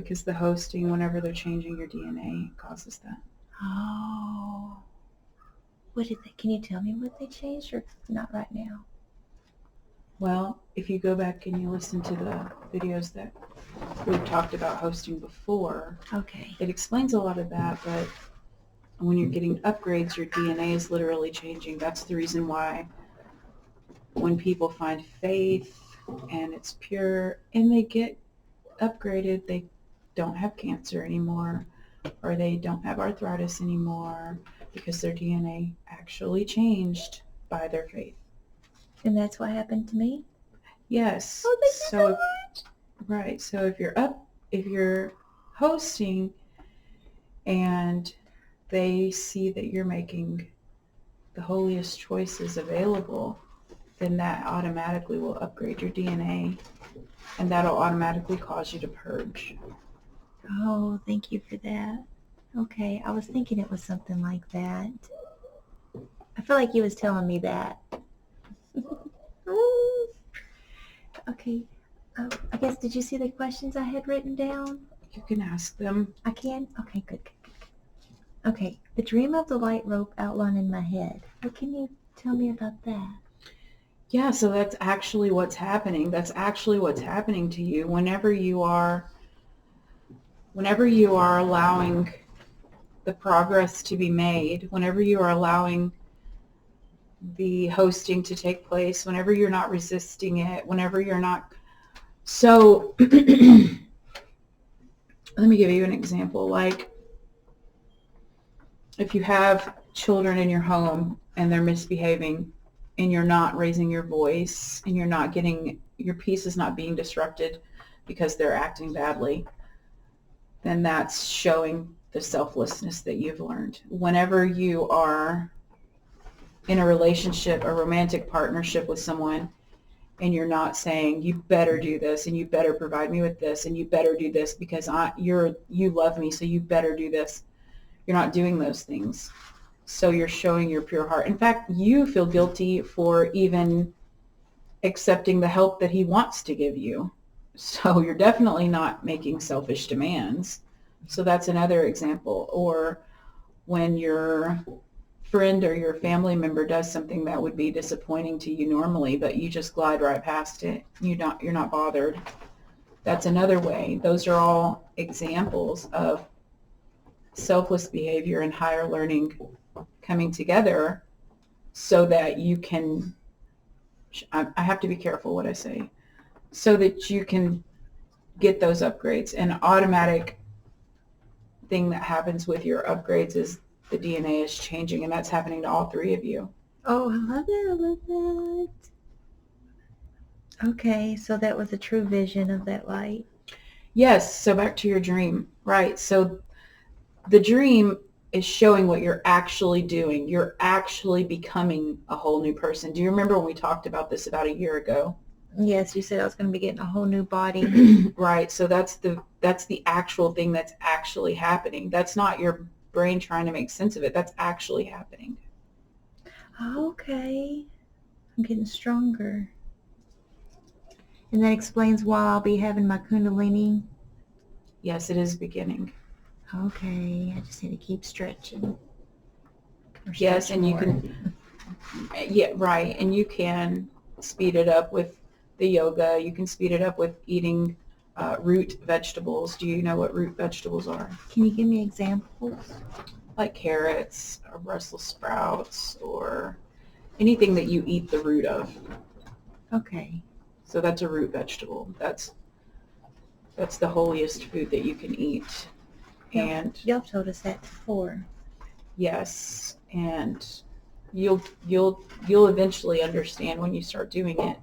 because the hosting, whenever they're changing your DNA, causes that. Oh. Can you tell me what they changed, or not right now? Well, if you go back and you listen to the videos that we've talked about hosting before, Okay. it explains a lot of that, but when you're getting upgrades, your DNA is literally changing. That's the reason why when people find faith and it's pure and they get upgraded, they don't have cancer anymore, or they don't have arthritis anymore, because their DNA actually changed by their faith. And that's what happened to me? Yes. Oh, thank you so much. Right. So if you're hosting and they see that you're making the holiest choices available, then that automatically will upgrade your DNA, and that'll automatically cause you to purge. Oh, thank you for that. Okay, I was thinking it was something like that. I feel like you was telling me that. Okay, I guess, did you see the questions I had written down? You can ask them. I can? Okay, good. Okay, the dream of the light rope outline in my head. What can you tell me about that? Yeah, so that's actually what's happening. That's actually what's happening to you whenever you are allowing the progress to be made, whenever you are allowing the hosting to take place, whenever you're not resisting it, whenever you're not. So let me give you an example. Like if you have children in your home and they're misbehaving and you're not raising your voice and you're not getting, your peace is not being disrupted because they're acting badly, then that's showing the selflessness that you've learned. Whenever you are in a relationship, a romantic partnership with someone, and you're not saying, you better do this and you better provide me with this and you better do this because you love me, so you better do this. You're not doing those things. So you're showing your pure heart. In fact, you feel guilty for even accepting the help that he wants to give you. So you're definitely not making selfish demands. So that's another example. Or when your friend or your family member does something that would be disappointing to you normally, but you just glide right past it. You're not bothered. That's another way. Those are all examples of selfless behavior and higher learning coming together so that you can, I have to be careful what I say, so that you can get those upgrades. An automatic thing that happens with your upgrades is the DNA is changing, and that's happening to all three of you. Oh, I love that. Okay, so that was a true vision of that light. Yes, so back to your dream. Right, so the dream is showing what you're actually doing. You're actually becoming a whole new person. Do you remember when we talked about this about a year ago? Yes, you said I was going to be getting a whole new body. Right, so that's the actual thing that's actually happening. That's not your brain trying to make sense of it. That's actually happening. Okay, I'm getting stronger. And that explains why I'll be having my Kundalini. Yes, it is beginning. Okay, I just need to keep stretching. Yes, and you can, yeah, right, and you can speed it up with the yoga. You can speed it up with eating root vegetables. Do you know what root vegetables are? Can you give me examples? Like carrots or Brussels sprouts or anything that you eat the root of. Okay. So that's a root vegetable. That's the holiest food that you can eat. And y'all told us that before. Yes, and you'll eventually understand when you start doing it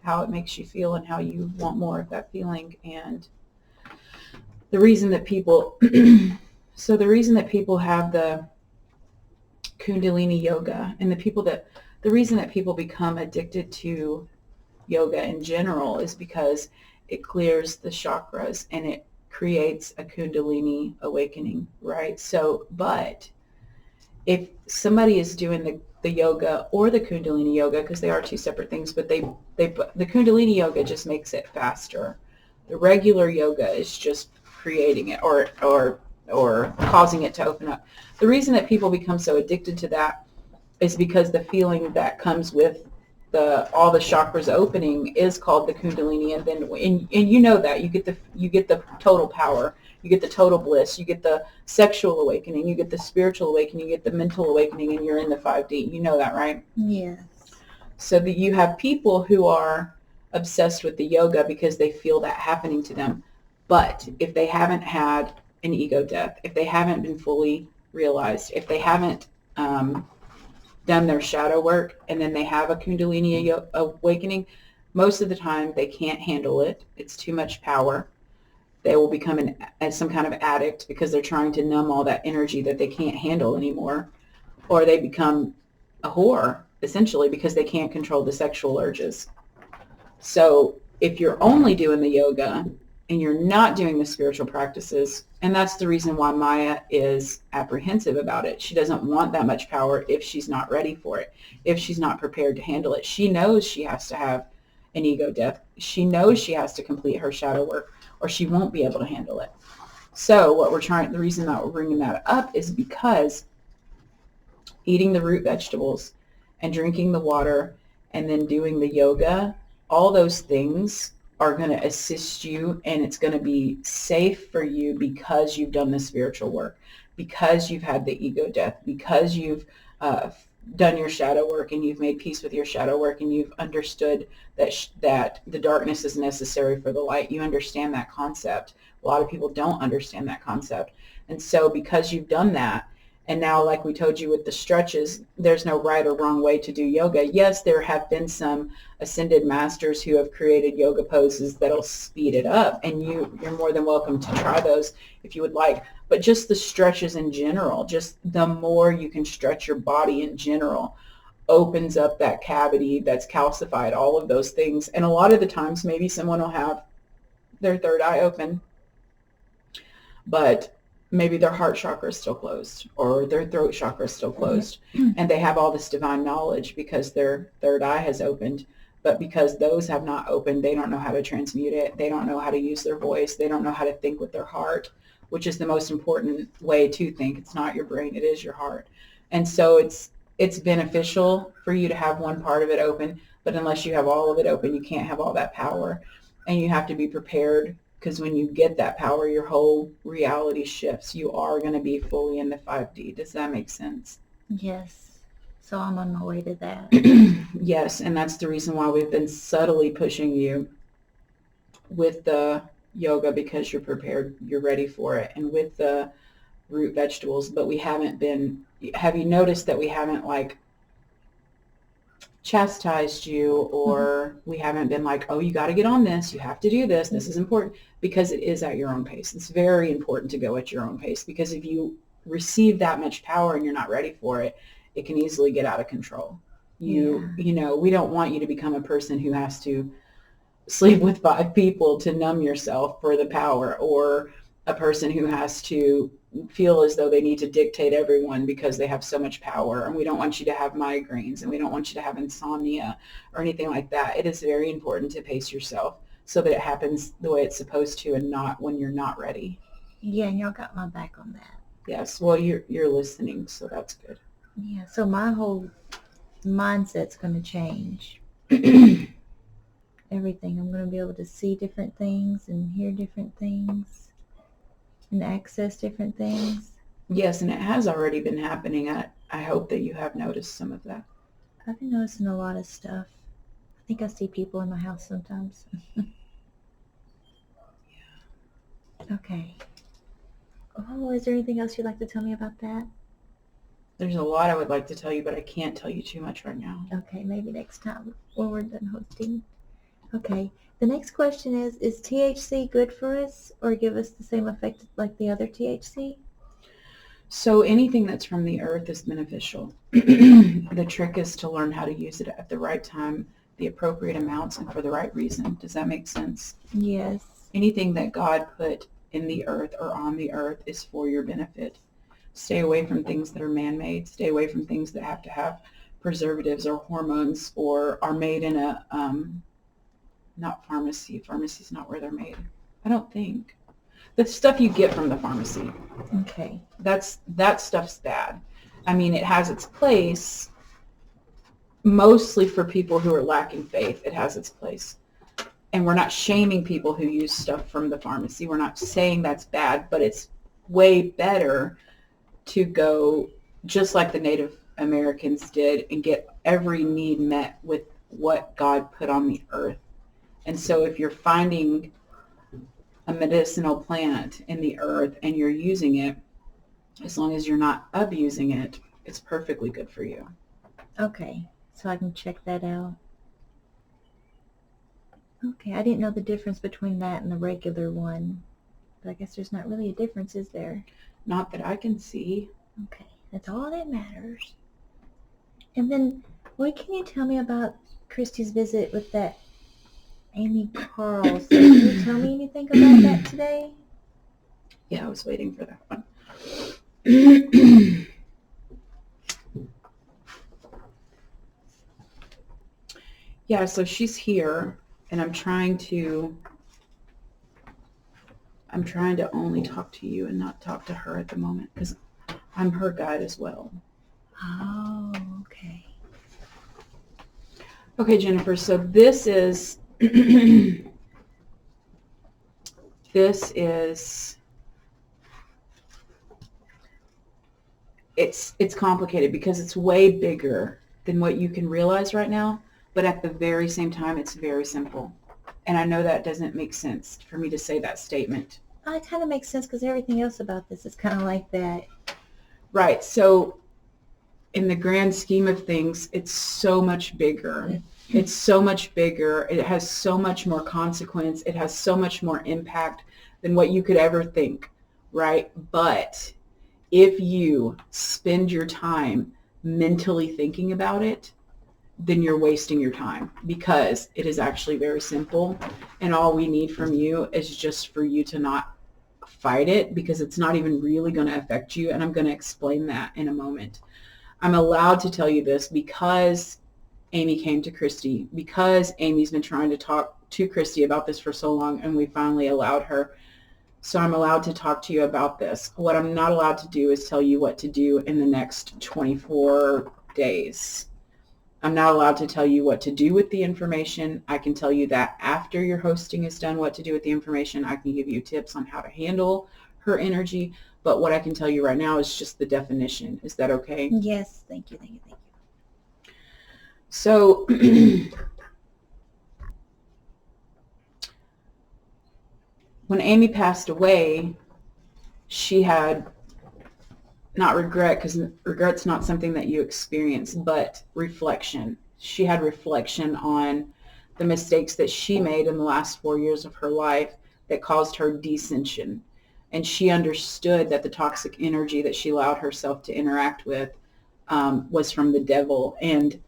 how it makes you feel and how you want more of that feeling. And the reason that people the reason that people have the Kundalini yoga, and the reason that people become addicted to yoga in general is because it clears the chakras and it creates a Kundalini awakening, right? So, but if somebody is doing the yoga or the Kundalini yoga, because they are two separate things, but the Kundalini yoga just makes it faster. The regular yoga is just creating it or causing it to open up. The reason that people become so addicted to that is because the feeling that comes with all the chakras opening is called the Kundalini, and then and you know that you get the total power, you get the total bliss, you get the sexual awakening, you get the spiritual awakening, you get the mental awakening, and you're in the 5D. You know that, right? Yes. So that you have people who are obsessed with the yoga because they feel that happening to them. But if they haven't had an ego death, if they haven't been fully realized, if they haven't done their shadow work, and then they have a Kundalini awakening, most of the time they can't handle it. It's too much power. They will become some kind of addict because they're trying to numb all that energy that they can't handle anymore. Or they become a whore, essentially, because they can't control the sexual urges. So if you're only doing the yoga and you're not doing the spiritual practices, and that's the reason why Maya is apprehensive about it. She doesn't want that much power if she's not ready for it, if she's not prepared to handle it. She knows she has to have an ego death. She knows she has to complete her shadow work or she won't be able to handle it. So the reason that we're bringing that up is because eating the root vegetables and drinking the water and then doing the yoga, all those things are going to assist you, and it's going to be safe for you because you've done the spiritual work, because you've had the ego death, because you've done your shadow work and you've made peace with your shadow work and you've understood that the darkness is necessary for the light. You understand that concept. A lot of people don't understand that concept. And so because you've done that, and now, like we told you with the stretches, there's no right or wrong way to do yoga. Yes, there have been some ascended masters who have created yoga poses that'll speed it up, and you're more than welcome to try those if you would like. But just the stretches in general, just the more you can stretch your body in general, opens up that cavity that's calcified, all of those things. And a lot of the times, maybe someone will have their third eye open, but maybe their heart chakra is still closed or their throat chakra is still closed, and they have all this divine knowledge because their third eye has opened. But because those have not opened, they don't know how to transmute it. They don't know how to use their voice. They don't know how to think with their heart, which is the most important way to think. It's not your brain. It is your heart. And so it's beneficial for you to have one part of it open, but unless you have all of it open, you can't have all that power. And you have to be prepared, because when you get that power, your whole reality shifts. You are going to be fully in the 5D. Does that make sense? Yes. So I'm on my way to that. Yes, and that's the reason why we've been subtly pushing you with the yoga, because you're prepared, you're ready for it, and with the root vegetables. But we haven't been, have you noticed that we haven't like chastised you, or we haven't been like, oh, you got to get on this, you have to do this, this is important, because it is at your own pace. It's very important to go at your own pace, because if you receive that much power and you're not ready for it, it can easily get out of control. You know, we don't want you to become a person who has to sleep with 5 people to numb yourself for the power, or a person who has to feel as though they need to dictate everyone because they have so much power. And we don't want you to have migraines, and we don't want you to have insomnia or anything like that. It is very important to pace yourself so that it happens the way it's supposed to, and not when you're not ready. Yeah, and y'all got my back on that. Yes, well, you're listening, so that's good. Yeah, so my whole mindset's going to change. Everything. I'm going to be able to see different things and hear different things and access different things. Yes, and it has already been happening. I hope that you have noticed some of that. I've been noticing a lot of stuff. I think I see people in my house sometimes. Yeah. Okay. Oh, is there anything else you'd like to tell me about that? There's a lot I would like to tell you, but I can't tell you too much right now. Okay, maybe next time when we're done hosting. Okay, the next question is THC good for us or give us the same effect like the other THC? So anything that's from the earth is beneficial. The trick is to learn how to use it at the right time, the appropriate amounts, and for the right reason. Does that make sense? Yes. Anything that God put in the earth or on the earth is for your benefit. Stay away from things that are man-made. Stay away from things that have to have preservatives or hormones or are made in a, not pharmacy. Pharmacy's not where they're made, I don't think. The stuff you get from the pharmacy. Okay. That stuff's bad. I mean, it has its place. Mostly for people who are lacking faith, it has its place. And we're not shaming people who use stuff from the pharmacy. We're not saying that's bad, but it's way better to go just like the Native Americans did and get every need met with what God put on the earth. And so if you're finding a medicinal plant in the earth and you're using it, as long as you're not abusing it, it's perfectly good for you. Okay. So I can check that out. Okay, I didn't know the difference between that and the regular one. But I guess there's not really a difference, is there? Not that I can see. Okay, that's all that matters. And then, what can you tell me about Christy's visit with that Amy Carlson? Can you tell me anything about that today? Yeah, I was waiting for that one. Yeah, so she's here, and I'm trying to only talk to you and not talk to her at the moment because I'm her guide as well. Oh, okay. Okay, Jennifer, so this is it's complicated because it's way bigger than what you can realize right now, but at the very same time it's very simple. And I know that doesn't make sense for me to say that statement. It kind of makes sense because everything else about this is kind of like that. Right. So in the grand scheme of things, it's so much bigger. It's so much bigger. It has so much more consequence. It has so much more impact than what you could ever think, right? But if you spend your time mentally thinking about it, then you're wasting your time because it is actually very simple. And all we need from you is just for you to not fight it because it's not even really going to affect you. And I'm going to explain that in a moment. I'm allowed to tell you this because Amy came to Christy, because Amy's been trying to talk to Christy about this for so long and we finally allowed her. So I'm allowed to talk to you about this. What I'm not allowed to do is tell you what to do in the next 24 days. I'm not allowed to tell you what to do with the information. I can tell you that after your hosting is done, what to do with the information. I can give you tips on how to handle her energy. But what I can tell you right now is just the definition. Is that okay? Yes, thank you. So when Amy passed away, she had not regret, because regret's not something that you experience, but reflection. She had reflection on the mistakes that she made in the last 4 years of her life that caused her descension. And she understood that the toxic energy that she allowed herself to interact with was from the devil. And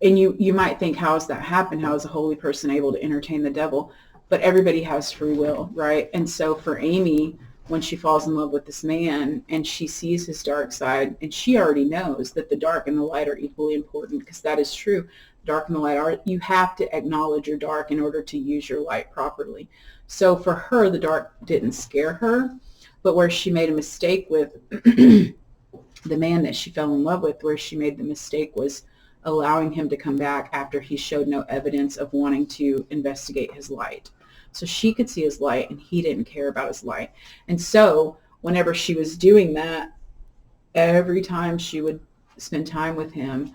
you might think, how has that happened? How is a holy person able to entertain the devil? But everybody has free will, right? And so for Amy, when she falls in love with this man and she sees his dark side, and she already knows that the dark and the light are equally important, because that is true. Dark and the light are, you have to acknowledge your dark in order to use your light properly. So for her, the dark didn't scare her, but where she made a mistake with the man that she fell in love with, where she made the mistake was allowing him to come back after he showed no evidence of wanting to investigate his light. So she could see his light and he didn't care about his light. And so whenever she was doing that, every time she would spend time with him,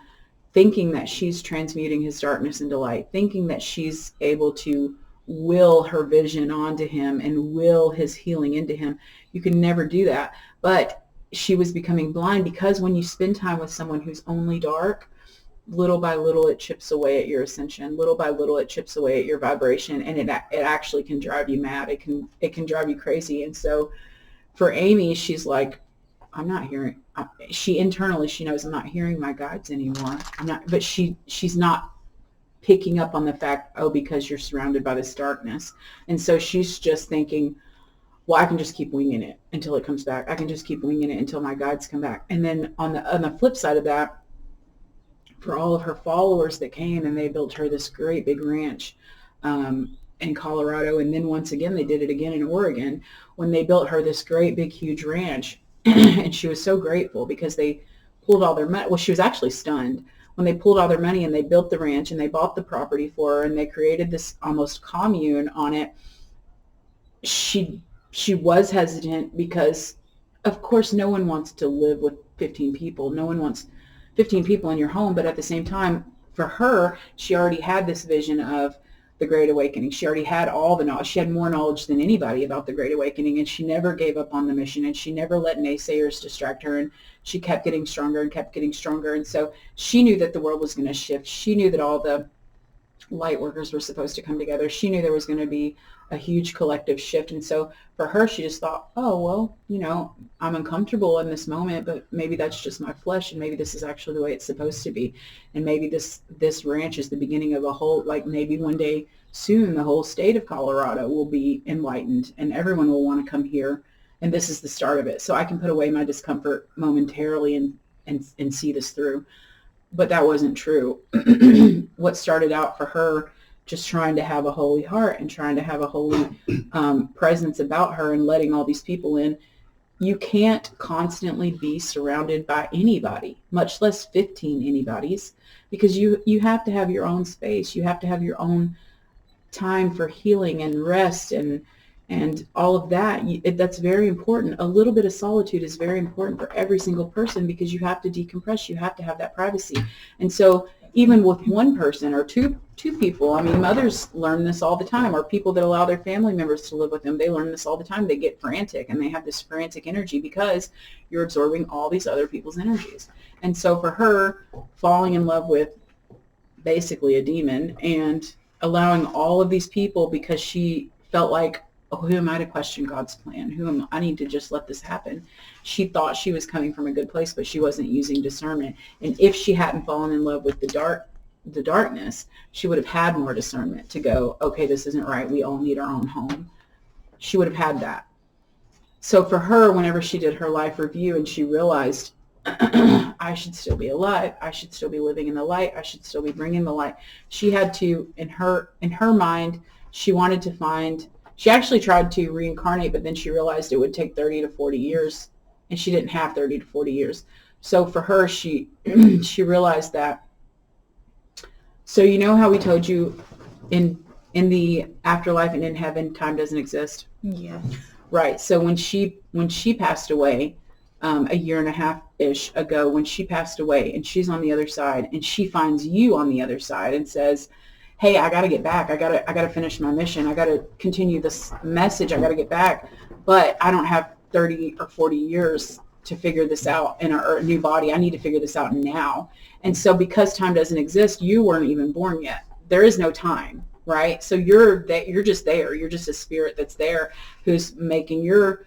thinking that she's transmuting his darkness into light, thinking that she's able to will her vision onto him and will his healing into him. You can never do that. But she was becoming blind, because when you spend time with someone who's only dark, little by little it chips away at your ascension. Little by little it chips away at your vibration, and it actually can drive you mad. It can drive you crazy. And so for Amy, she's like, I'm not hearing. She internally, she knows I'm not hearing my guides anymore. I'm not. But she's not picking up on the fact, oh, because you're surrounded by this darkness. And so she's just thinking, well, I can just keep winging it until it comes back. I can just keep winging it until my guides come back. And then on the flip side of that, for all of her followers that came and they built her this great big ranch, in Colorado. And then once again, they did it again in Oregon when they built her this great big huge ranch. And she was so grateful because they pulled all their money. Well, she was actually stunned when they pulled all their money and they built the ranch and they bought the property for her and they created this almost commune on it. She was hesitant because, of course, no one wants to live with 15 people. No one wants 15 people in your home. But at the same time, for her, she already had this vision of the Great Awakening. She already had all the knowledge. She had more knowledge than anybody about the Great Awakening, and she never gave up on the mission, and she never let naysayers distract her, and she kept getting stronger and kept getting stronger. And so she knew that the world was going to shift. She knew that all the light workers were supposed to come together. She knew there was going to be a huge collective shift. And so for her, she just thought, oh, well, I'm uncomfortable in this moment, but maybe that's just my flesh. And maybe this is actually the way it's supposed to be. And maybe this ranch is the beginning of a whole, like maybe one day soon, the whole state of Colorado will be enlightened and everyone will want to come here. And this is the start of it. So I can put away my discomfort momentarily and see this through. But that wasn't true. What started out for her, just trying to have a holy heart and trying to have a holy presence about her and letting all these people in, you can't constantly be surrounded by anybody, much less 15 anybody's, because you have to have your own space. You have to have your own time for healing and rest and all of that. That's very important. A little bit of solitude is very important for every single person because you have to decompress. You have to have that privacy. And so even with one person or two people, I mean, mothers learn this all the time, or people that allow their family members to live with them, they learn this all the time. They get frantic and they have this frantic energy because you're absorbing all these other people's energies. And so for her, falling in love with basically a demon and allowing all of these people, because she felt like, oh, who am I to question God's plan? I need to just let this happen. She thought she was coming from a good place, but she wasn't using discernment. And if she hadn't fallen in love with the darkness, she would have had more discernment to go, okay, this isn't right. We all need our own home. She would have had that. So for her, whenever she did her life review and she realized, I should still be alive. I should still be living in the light. I should still be bringing the light. She had to, in her mind, she actually tried to reincarnate, but then she realized it would take 30 to 40 years, and she didn't have 30 to 40 years. So for her, she realized that. So you know how we told you in the afterlife and in heaven, time doesn't exist? Yes. Right. So when she passed away, a year and a half-ish ago, when she passed away, and she's on the other side, and she finds you on the other side and says, hey, I got to get back. I got to finish my mission. I got to continue this message. I got to get back. But I don't have 30 or 40 years to figure this out in a new body. I need to figure this out now. And so because time doesn't exist, you weren't even born yet. There is no time, right? So you're just there. You're just a spirit that's there who's making your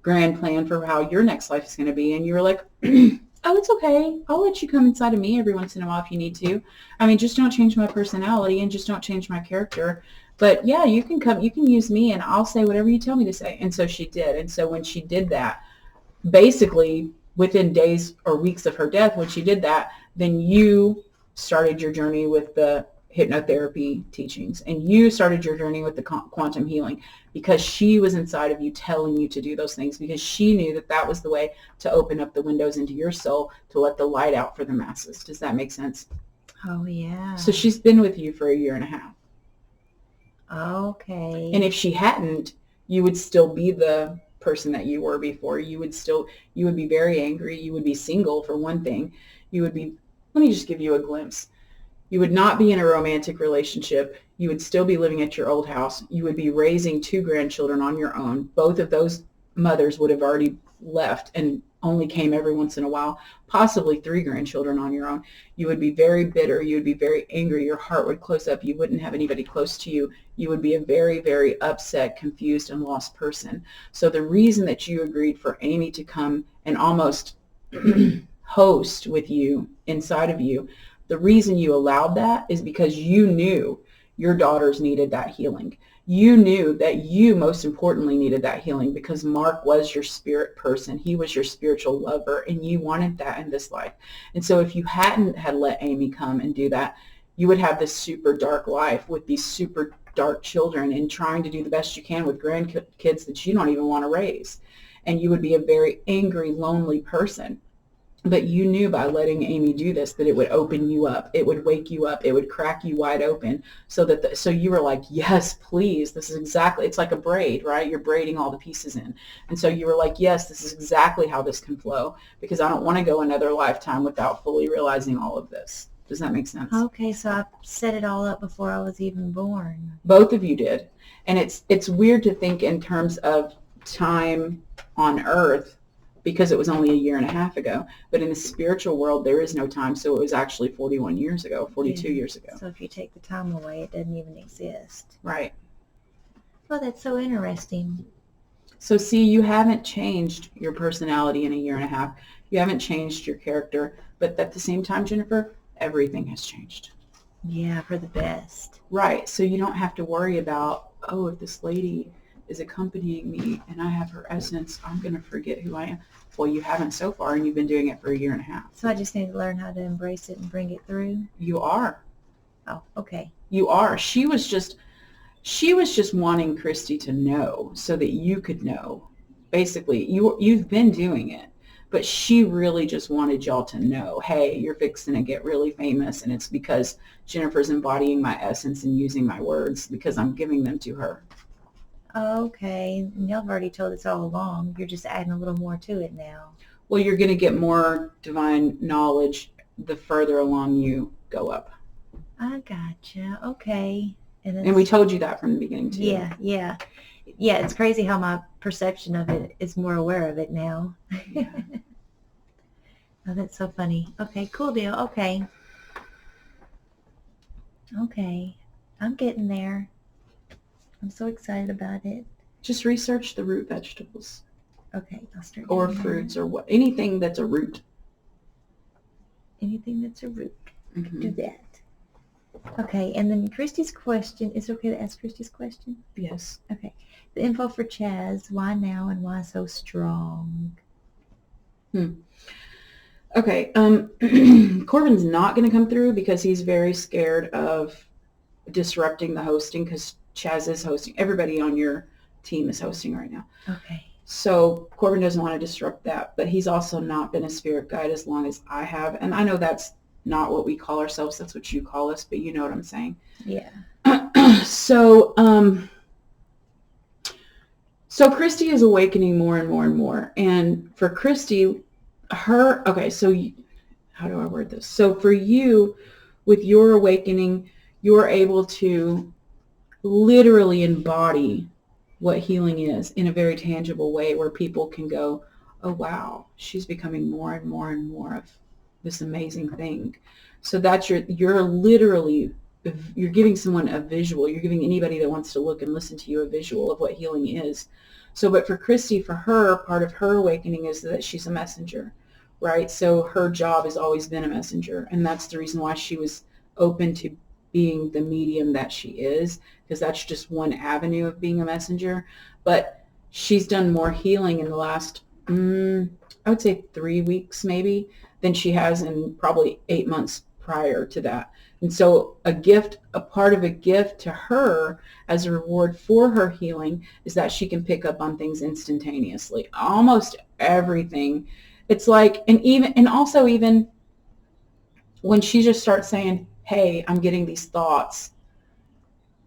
grand plan for how your next life is going to be. And you're like, oh, it's okay. I'll let you come inside of me every once in a while if you need to. I mean, just don't change my personality and just don't change my character. But yeah, you can come, you can use me and I'll say whatever you tell me to say. And so she did. And so when she did that, basically within days or weeks of her death, when she did that, then you started your journey with the hypnotherapy teachings, and you started your journey with the quantum healing, because she was inside of you telling you to do those things, because she knew that that was the way to open up the windows into your soul to let the light out for the masses. Does that make sense? Oh, yeah. So she's been with you for a year and a half. Okay. And if she hadn't, you would still be the person that you were before. You would be very angry. You would be single, for one thing. Let me just give you a glimpse. You would not be in a romantic relationship. You would still be living at your old house. You would be raising 2 grandchildren on your own. Both of those mothers would have already left and only came every once in a while, possibly 3 grandchildren on your own. You would be very bitter. You would be very angry. Your heart would close up. You wouldn't have anybody close to you. You would be a very, very upset, confused, and lost person. So the reason that you agreed for Amy to come and almost host with you inside of you, the reason you allowed that is because you knew your daughters needed that healing. You knew that you most importantly needed that healing because Mark was your spirit person. He was your spiritual lover, and you wanted that in this life. And so if you hadn't had let Amy come and do that, you would have this super dark life with these super dark children and trying to do the best you can with grandkids that you don't even want to raise. And you would be a very angry, lonely person. But you knew by letting Amy do this that it would open you up. It would wake you up. It would crack you wide open so that so you were like, yes, please. This is exactly, it's like a braid, right? You're braiding all the pieces in. And so you were like, yes, this is exactly how this can flow because I don't want to go another lifetime without fully realizing all of this. Does that make sense? Okay, so I set it all up before I was even born. Both of you did. And it's weird to think in terms of time on Earth because it was only a year and a half ago. But in the spiritual world, there is no time. So it was actually 41 years ago, 42 years ago. So if you take the time away, it doesn't even exist. Right. Well, that's so interesting. So see, you haven't changed your personality in a year and a half. You haven't changed your character. But at the same time, Jennifer, everything has changed. Yeah, for the best. Right. So you don't have to worry about, oh, if this lady is accompanying me and I have her essence, I'm going to forget who I am. Well, you haven't so far, and you've been doing it for a year and a half. So I just need to learn how to embrace it and bring it through? You are. Oh, okay. You are. She was just wanting Christy to know so that you could know. Basically, you've been doing it, but she really just wanted y'all to know, hey, you're fixing to get really famous, and it's because Jennifer's embodying my essence and using my words because I'm giving them to her. Okay. And y'all have already told us all along. You're just adding a little more to it now. Well, you're going to get more divine knowledge the further along you go up. I gotcha. Okay. And we told you that from the beginning, too. Yeah. It's crazy how my perception of it is more aware of it now. Yeah. Oh, that's so funny. Okay, cool deal. Okay. I'm getting there. I'm so excited about it. Just research the root vegetables. Okay, I'll start Or doing fruits or anything that's a root. anything that's a root. Mm-hmm. Do that. Okay, and then Christy's question. Is it okay to ask Christy's question? Yes. Okay. The info for Chaz. Why now and why so strong? Okay. Corbin's not going to come through because he's very scared of disrupting the hosting because Chaz is hosting. Everybody on your team is hosting right now. Okay. So Corbin doesn't want to disrupt that, but he's also not been a spirit guide as long as I have. And I know that's not what we call ourselves. That's what you call us, but you know what I'm saying. Yeah. So Christy is awakening more and more and more. And for Christy, how do I word this? So for you, with your awakening, you're able to literally embody what healing is in a very tangible way where people can go, oh, wow, she's becoming more and more and more of this amazing thing. So that's you're literally, you're giving someone a visual. You're giving anybody that wants to look and listen to you a visual of what healing is. So, but for Christy, for her, part of her awakening is that she's a messenger, right? So her job has always been a messenger. And that's the reason why she was open to being the medium that she is, because that's just one avenue of being a messenger. But she's done more healing in the last, I would say 3 weeks maybe, than she has in probably 8 months prior to that. And so a part of a gift to her as a reward for her healing is that she can pick up on things instantaneously. Almost everything. It's like, and also even when she just starts saying, hey, I'm getting these thoughts,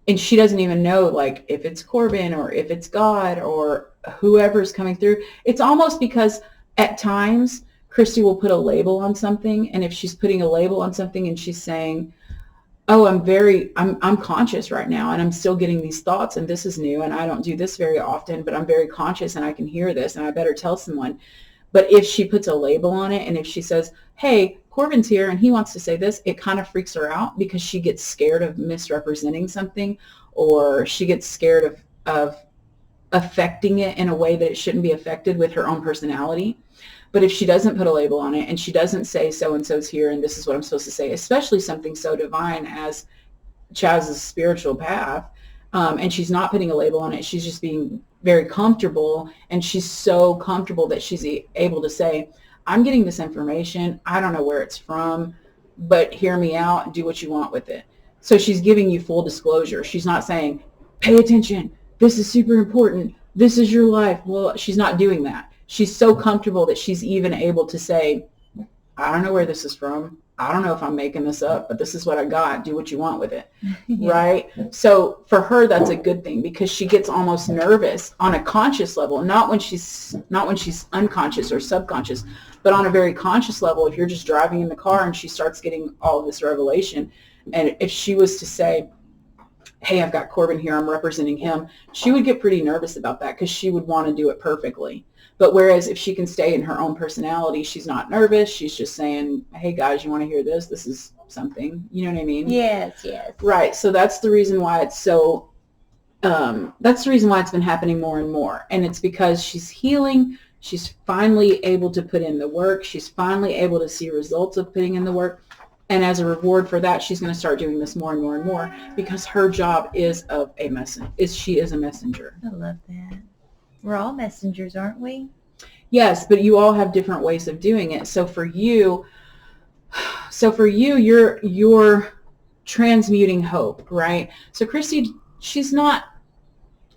and she doesn't even know, like, if it's Corbin or if it's God or whoever's coming through. It's almost because at times Christy will put a label on something, and if she's putting a label on something and she's saying, oh, I'm conscious right now and I'm still getting these thoughts and this is new and I don't do this very often, but I'm very conscious and I can hear this and I better tell someone. But if she puts a label on it and if she says, hey, Corbin's here and he wants to say this, it kind of freaks her out because she gets scared of misrepresenting something, or she gets scared of affecting it in a way that it shouldn't be affected with her own personality. But if she doesn't put a label on it and she doesn't say so-and-so's here and this is what I'm supposed to say, especially something so divine as Chaz's spiritual path, and she's not putting a label on it, she's just being very comfortable, and she's so comfortable that she's able to say, I'm getting this information, I don't know where it's from, but hear me out and do what you want with it. So she's giving you full disclosure. She's not saying, pay attention. This is super important. This is your life. Well, she's not doing that. She's so comfortable that she's even able to say, I don't know where this is from. I don't know if I'm making this up, but this is what I got. Do what you want with it. Yeah. Right? So for her, that's a good thing because she gets almost nervous on a conscious level, not when she's unconscious or subconscious, but on a very conscious level. If you're just driving in the car and she starts getting all of this revelation, and if she was to say, hey, I've got Corbin here, I'm representing him, she would get pretty nervous about that because she would want to do it perfectly. But whereas if she can stay in her own personality, she's not nervous. She's just saying, hey, guys, you want to hear this? This is something. You know what I mean? Yes, yes. Right. So that's the reason why it's so, that's the reason why it's been happening more and more. And it's because she's healing. She's finally able to put in the work. She's finally able to see results of putting in the work. And as a reward for that, she's going to start doing this more and more and more because her job is she is a messenger. I love that. We're all messengers, aren't we? Yes, but you all have different ways of doing it. So for you, you're transmuting hope, right? So Christy, she's not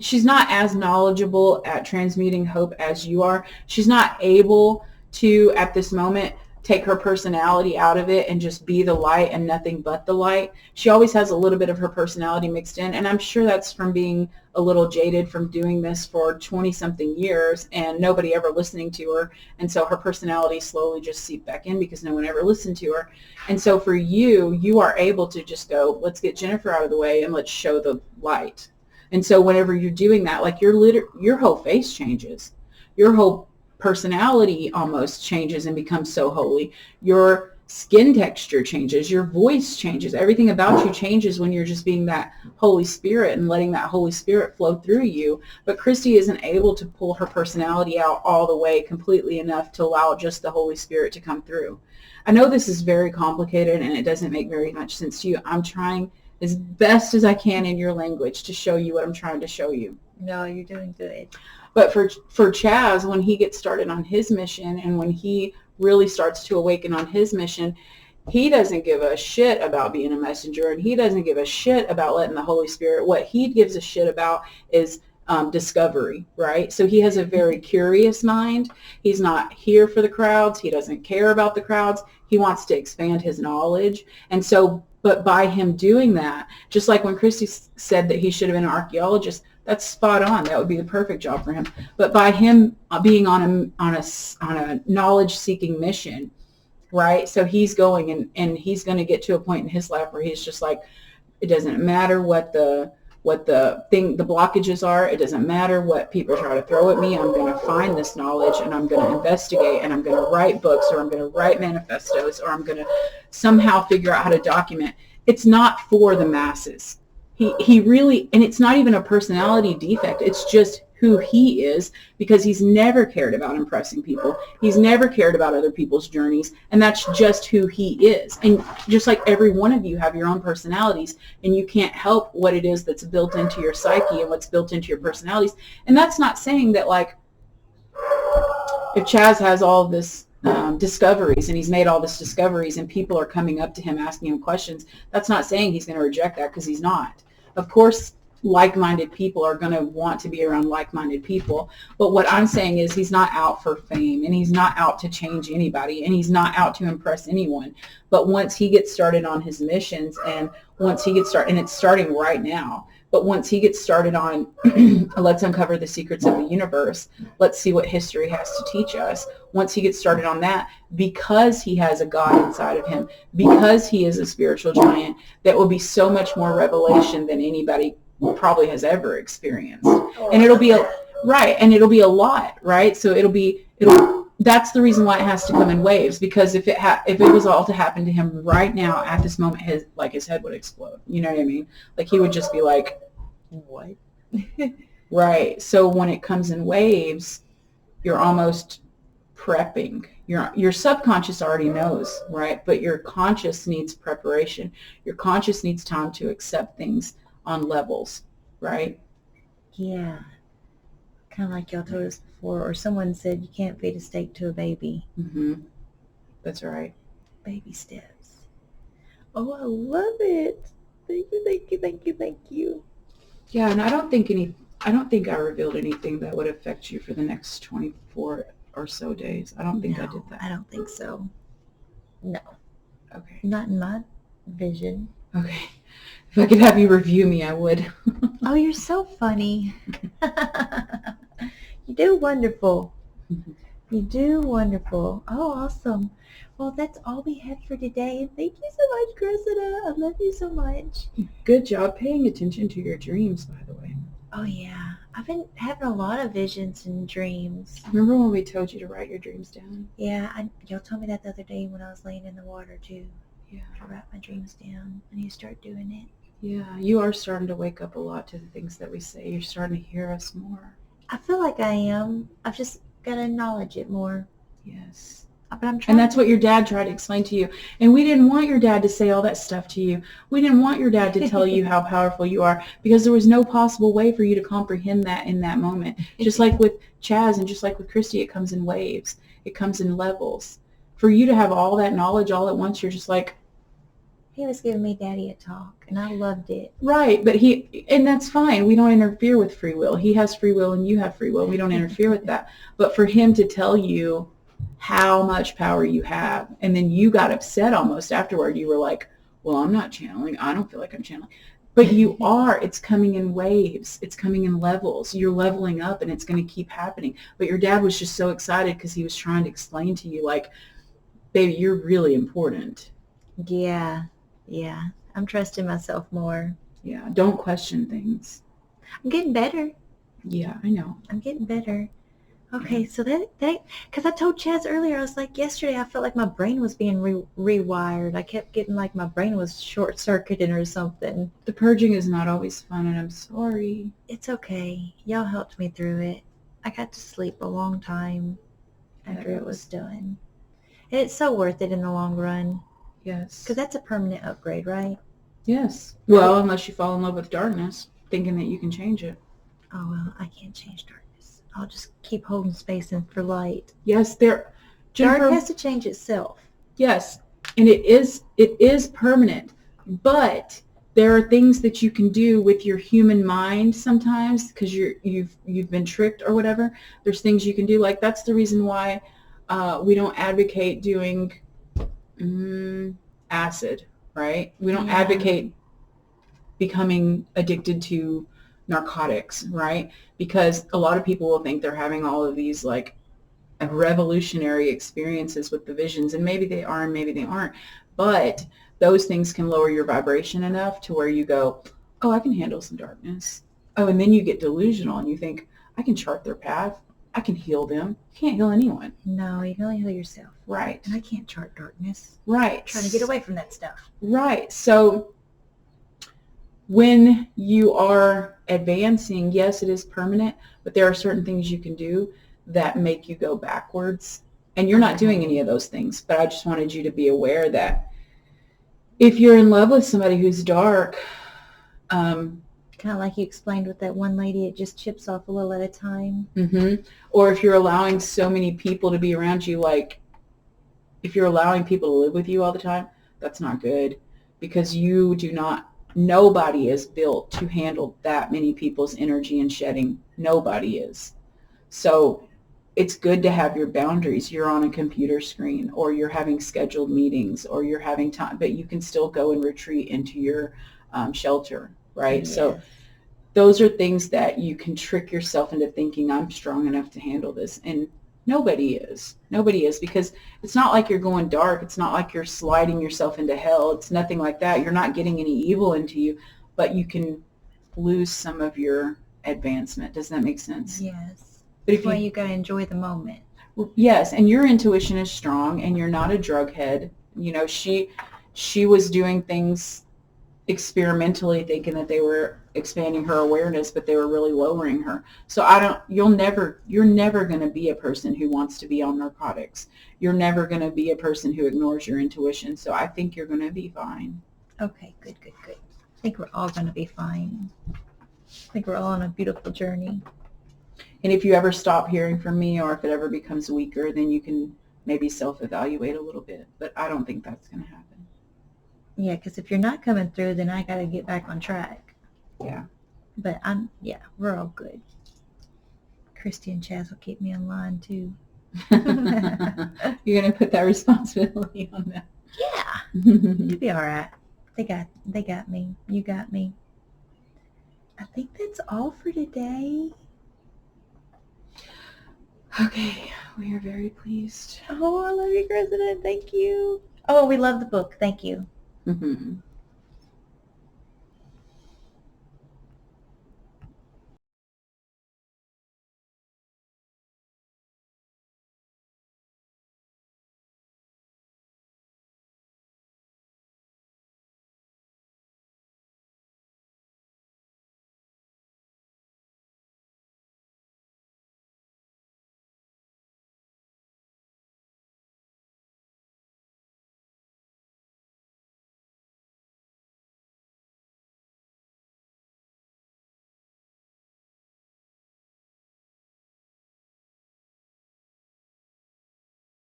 as knowledgeable at transmuting hope as you are. She's not able to, at this moment, take her personality out of it and just be the light and nothing but the light. She always has a little bit of her personality mixed in, and I'm sure that's from being a little jaded from doing this for 20-something years and nobody ever listening to her, and so her personality slowly just seeped back in because no one ever listened to her. And so for you are able to just go, let's get Jennifer out of the way and let's show the light. And so whenever you're doing that, like your whole face changes. Your whole personality almost changes and becomes so holy. Your skin texture changes. Your voice changes. Everything about you changes when you're just being that Holy Spirit and letting that Holy Spirit flow through you. But Christy isn't able to pull her personality out all the way completely enough to allow just the Holy Spirit to come through. I know this is very complicated and it doesn't make very much sense to you. I'm trying as best as I can in your language to show you what I'm trying to show you. No, you're doing good. But for Chaz, when he gets started on his mission and when he really starts to awaken on his mission, he doesn't give a shit about being a messenger and he doesn't give a shit about letting the Holy Spirit. What he gives a shit about is discovery, right? So he has a very curious mind. He's not here for the crowds. He doesn't care about the crowds. He wants to expand his knowledge. And so, but by him doing that, just like when Christy said that he should have been an archaeologist, that's spot on. That would be the perfect job for him. But by him being on a knowledge-seeking mission, right? So he's going and he's going to get to a point in his life where he's just like, it doesn't matter what the blockages are. It doesn't matter what people try to throw at me. I'm going to find this knowledge and I'm going to investigate and I'm going to write books or I'm going to write manifestos or I'm going to somehow figure out how to document. It's not for the masses. He really, and it's not even a personality defect. It's just who he is because he's never cared about impressing people. He's never cared about other people's journeys. And that's just who he is. And just like every one of you have your own personalities and you can't help what it is that's built into your psyche and what's built into your personalities. And that's not saying that like if Chaz has all this discoveries and he's made all this discoveries and people are coming up to him asking him questions, that's not saying he's going to reject that because he's not. Of course, like-minded people are going to want to be around like-minded people. But what I'm saying is he's not out for fame and he's not out to change anybody and he's not out to impress anyone. But once he gets started on his missions and once he gets started, and it's starting right now, but once he gets started on let's uncover the secrets of the universe, let's see what history has to teach us. Once he gets started on that, because he has a God inside of him, because he is a spiritual giant, that will be so much more revelation than anybody probably has ever experienced. And it'll be it'll be a lot, right? So that's the reason why it has to come in waves, because if it was all to happen to him right now at this moment, his head would explode. You know what I mean? Like he would just be like, what? Right. So when it comes in waves, you're almost prepping. Your subconscious already knows, right? But your conscious needs preparation. Your conscious needs time to accept things on levels, right? Yeah. Kind of like y'all told us before, or someone said you can't feed a steak to a baby. Mm-hmm. That's right. Baby steps. Oh, I love it. Thank you, thank you, thank you, thank you. Yeah, and I don't think I revealed anything that would affect you for the next 24 or so days. I don't think I did No, that. I don't think so. No, Okay. not in my vision. Okay. If I could have you review me, I would. Oh, you're so funny. You do wonderful. You do wonderful. Oh, awesome. Well, that's all we had for today. Thank you so much, Cresita. I love you so much. Good job paying attention to your dreams, by the way. Oh, yeah. I've been having a lot of visions and dreams. Remember when we told you to write your dreams down? Yeah, y'all told me that the other day when I was laying in the water, too. Yeah. To write my dreams down. I need to start doing it. Yeah, you are starting to wake up a lot to the things that we say. You're starting to hear us more. I feel like I am. I've just got to acknowledge it more. Yes. But I'm trying. And that's what your dad tried to explain to you. And we didn't want your dad to say all that stuff to you. We didn't want your dad to tell you how powerful you are because there was no possible way for you to comprehend that in that moment. Just like with Chaz and just like with Christy, it comes in waves. It comes in levels. For you to have all that knowledge all at once, you're just like, He was giving me daddy a talk, and I loved it. right, but and that's fine. We don't interfere with free will. He has free will and you have free will. We don't interfere with that. But for him to tell you how much power you have, and then you got upset almost afterward. You were like, well, I'm not channeling. I don't feel like I'm channeling. But you are. It's coming in waves. It's coming in levels. You're leveling up, and it's going to keep happening. But your dad was just so excited because he was trying to explain to you, like, baby, you're really important. Yeah. I'm trusting myself more. Yeah, don't question things. I'm getting better. Yeah, I know. I'm getting better. Okay, so that because I told Chaz earlier, I was like, yesterday I felt like my brain was being rewired. I kept getting like my brain was short-circuited or something. The purging is not always fun, and I'm sorry. It's okay. Y'all helped me through it. I got to sleep a long time after it was done. And it's so worth it in the long run. Yes. Because that's a permanent upgrade, right? Yes. Well, unless you fall in love with darkness, thinking that you can change it. Oh, well, I can't change darkness. I'll just keep holding space in for light. Yes, Dark has to change itself. Yes, and it is permanent, but there are things that you can do with your human mind sometimes because you've been tricked or whatever. There's things you can do. Like that's the reason why we don't advocate doing acid, right? We don't advocate becoming addicted to narcotics, right? Because a lot of people will think they're having all of these like revolutionary experiences with the visions, and maybe they are and maybe they aren't, but those things can lower your vibration enough to where you go, oh, I can handle some darkness. Oh, and then you get delusional and you think, I can chart their path. I can heal them. You can't heal anyone. No, you can only heal yourself. Right. And I can't chart darkness. Right. I'm trying to get away from that stuff. Right. So when you are advancing, yes, it is permanent, but there are certain things you can do that make you go backwards. And you're not doing any of those things, but I just wanted you to be aware that if you're in love with somebody who's dark, kind of like you explained with that one lady, it just chips off a little at a time. Or if you're allowing so many people to be around you, like if you're allowing people to live with you all the time, that's not good because nobody is built to handle that many people's energy and shedding. Nobody is. So it's good to have your boundaries. You're on a computer screen or you're having scheduled meetings or you're having time, but you can still go and retreat into your shelter, right? Yes. So those are things that you can trick yourself into thinking I'm strong enough to handle this. And nobody is because it's not like you're going dark. It's not like you're sliding yourself into hell. It's nothing like that. You're not getting any evil into you, but you can lose some of your advancement. Does that make sense? Yes. But That's why you got to enjoy the moment. Yes, and your intuition is strong and you're not a drug head. You know, she was doing things experimentally thinking that they were expanding her awareness, but they were really lowering her. So you're never going to be a person who wants to be on narcotics. You're never going to be a person who ignores your intuition. So I think you're going to be fine. Okay, good. I think we're all going to be fine. I think we're all on a beautiful journey. And if you ever stop hearing from me or if it ever becomes weaker, then you can maybe self-evaluate a little bit. But I don't think that's going to happen. Yeah, because if you're not coming through, then I got to get back on track. Yeah. But we're all good. Christy and Chaz will keep me in line too. You're going to put that responsibility on them. Yeah, it'll be all right. They got me. You got me. I think that's all for today. Okay, we are very pleased. Oh, I love you, Cresita. Thank you. Oh, we love the book. Thank you. Mm-hmm.